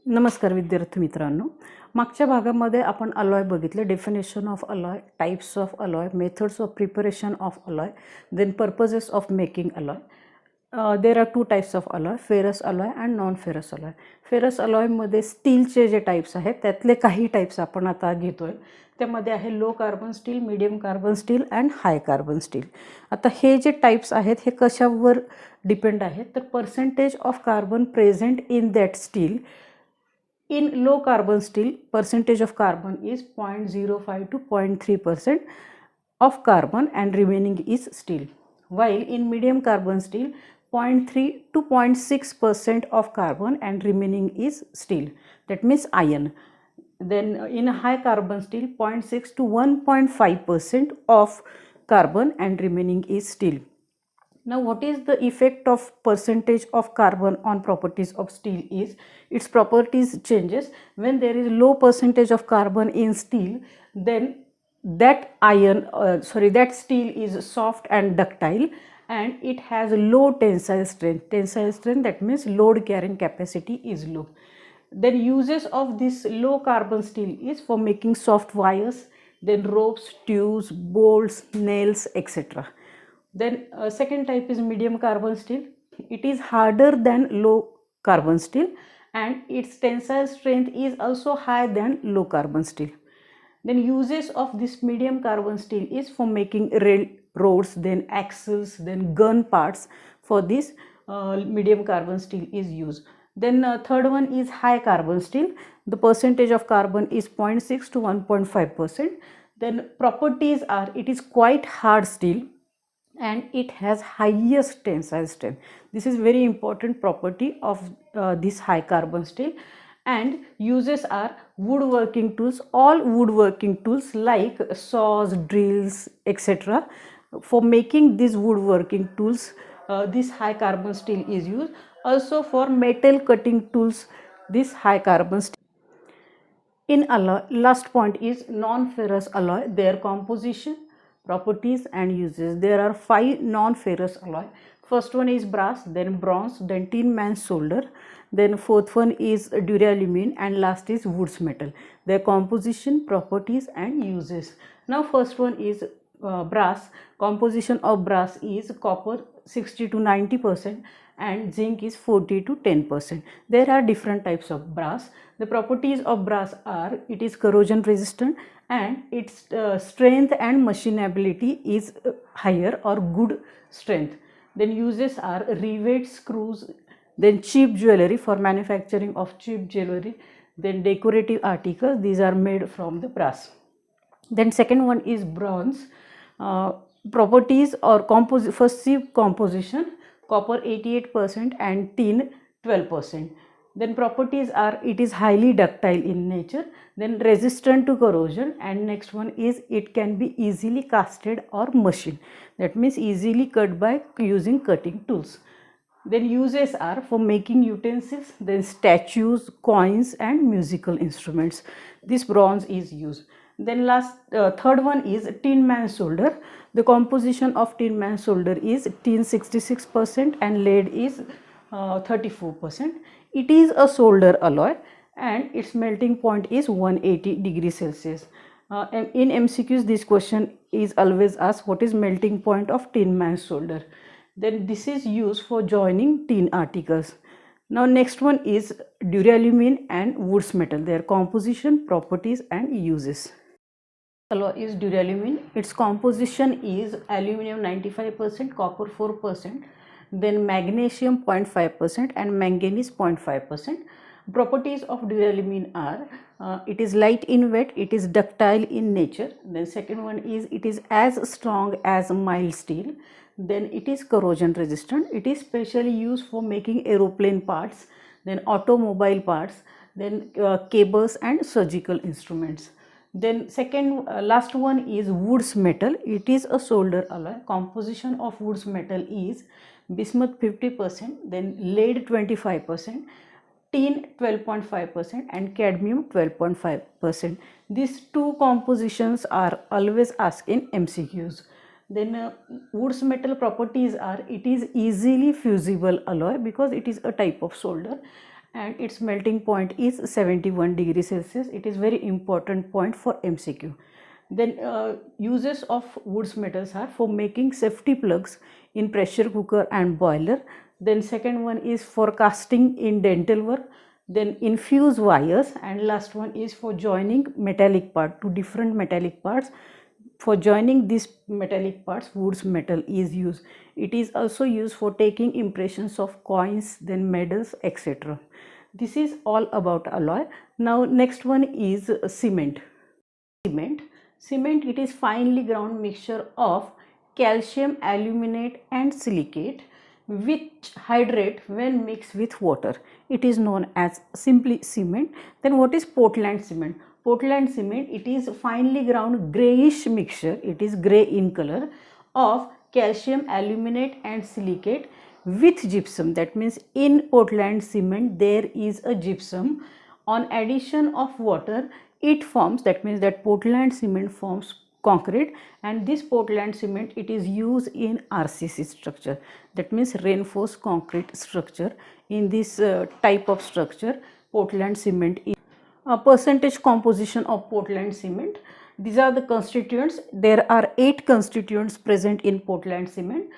नमस्कार विद्यार्थी मित्रांनो, मागच्या भागामध्ये आपण अलॉय बघितले. Definition of alloy, types of alloy, methods of preparation of alloy, then purposes of making alloy. There are two types of alloy, ferrous alloy and non ferrous alloy. Ferrous अलॉयमध्ये स्टीलचे जे टाइप्स आहेत त्यातले काही types आपण आता घेतोय. त्यामध्ये आहे low carbon steel, medium carbon steel and high carbon steel. आता हे जे टाइप्स आहेत हे कशावर डिपेंड आहेत तर percentage of carbon present in that steel. In low carbon steel, percentage of carbon is 0.05 to 0.3% of carbon and remaining is steel. While in medium carbon steel, 0.3 to 0.6% of carbon and remaining is steel. That means iron. Then in high carbon steel, 0.6 to 1.5% of carbon and remaining is steel. Now, what is the effect of percentage of carbon on properties of steel is its properties changes when there is low percentage of carbon in steel. Then that that steel is soft and ductile and it has low tensile strength. Tensile strength, that means load carrying capacity is low. Then uses of this low carbon steel is for making soft wires, then ropes, tubes, bolts, nails, etc. Then second type is medium carbon steel. It is harder than low carbon steel and its tensile strength is also higher than low carbon steel. Then uses of this medium carbon steel is for making railroads, then axles, then gun parts. For this medium carbon steel is used. Then third one is high carbon steel. The percentage of carbon is 0.6 to 1.5%. Then properties are, it is quite hard steel and it has highest tensile strength. This is very important property of this high carbon steel. And uses are woodworking tools. All woodworking tools like saws, drills, etc. For making these woodworking tools, this high carbon steel is used. Also for metal cutting tools, this high carbon steel. In alloy, last point is non-ferrous alloy, their composition, properties and uses. There are 5 non-ferrous alloy. First one is brass, then bronze, then tin man's solder, then fourth one is duralumin and last is woods metal. Their composition, properties and uses. Now first one is brass. Composition of brass is copper 60 to 90% and zinc is 40 to 10%. There are different types of brass. The properties of brass are, it is corrosion resistant and its strength and machinability is higher or good strength. Then uses are rivets, screws, then cheap jewelry, for manufacturing of cheap jewelry, then decorative articles, these are made from the brass. Then second one is bronze. Properties or first see composition, copper 88% and tin 12%. Then properties are, it is highly ductile in nature, then resistant to corrosion, and next one is it can be easily casted or machined. That means easily cut by using cutting tools. Then uses are for making utensils, then statues, coins and musical instruments. This bronze is used. Then third one is tin man's solder. The composition of tin man's solder is tin 66% and lead is 34%. It is a solder alloy and its melting point is 180 degrees Celsius. In MCQs this question is always asked, what is melting point of tin man's solder? Then this is used for joining tin articles. Now next one is duralumin and woods metal, their composition, properties and uses. Alloy is duralumin. Its composition is aluminum 95%, copper 4%, then magnesium 0.5% and manganese 0.5%. Properties of duralumin are, it is light in weight, it is ductile in nature. Then second one is, it is as strong as mild steel. Then it is corrosion resistant. It is specially used for making aeroplane parts, then automobile parts, then cables and surgical instruments. Then last one is woods metal. It is a solder alloy. Composition of woods metal is bismuth 50%, then lead 25%, tin 12.5% and cadmium 12.5%. These two compositions are always asked in MCQs. Then woods metal properties are, it is easily fusible alloy because it is a type of solder and its melting point is 71 degrees Celsius. It is very important point for MCQ. Then uses of woods metals are for making safety plugs in pressure cooker and boiler. Then second one is for casting in dental work. Then infuse wires, and last one is for joining metallic part to different metallic parts. For joining these metallic parts, woods metal is used. It is also used for taking impressions of coins, then medals, etc. This is all about alloy. Now next one is cement. Cement, it is finely ground mixture of calcium aluminate and silicate which hydrate when mixed with water. It is known as simply cement. Then what is Portland cement? Portland cement, it is finely ground grayish mixture, it is gray in color, of calcium aluminate and silicate with gypsum. That means in Portland cement there is a gypsum. On addition of water it forms, that means that Portland cement forms concrete, and this Portland cement, it is used in RCC structure, that means reinforced concrete structure. In this type of structure, Portland cement is a percentage composition of Portland cement. These are the constituents. There are 8 constituents present in Portland cement.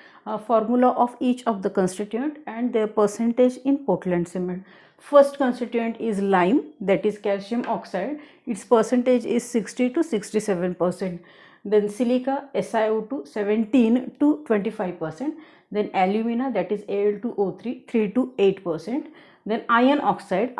Formula of each of the constituent and their percentage in Portland cement. First constituent is lime, that is calcium oxide. Its percentage is 60 to 67%. Then silica, SiO2, 17 to 25%. Then alumina, that is Al2O3, 3 to 8%. Then iron oxide,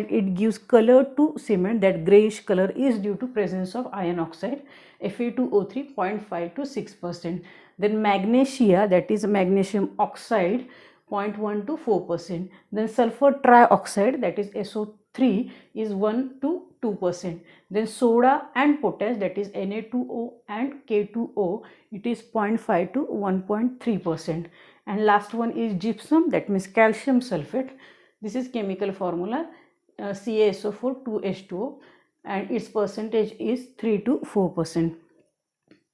it gives color to cement. That grayish color is due to presence of iron oxide, Fa2O3, 0.5 to 6%. Then magnesia, that is magnesium oxide, 0.1 to 4%. Then sulfur trioxide, that is SO3, is 1 to 2%. Then soda and potash, that is Na2O and K2O, it is 0.5 to 1.3%. And last one is gypsum, that means calcium sulfate. This is chemical formula, CaSO4 2H2O, and its percentage is 3 to 4%.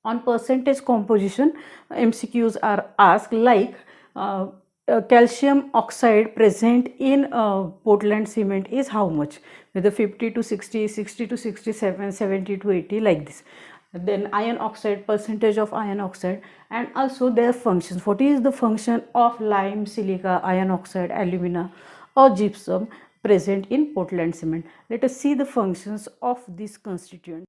On percentage composition, MCQs are asked like calcium oxide present in Portland cement is how much, whether 50 to 60, 60 to 67, 70 to 80, like this. Then iron oxide, percentage of iron oxide, and also their functions. What is the function of lime, silica, iron oxide, alumina or gypsum present in Portland cement? Let us see the functions of this constituent.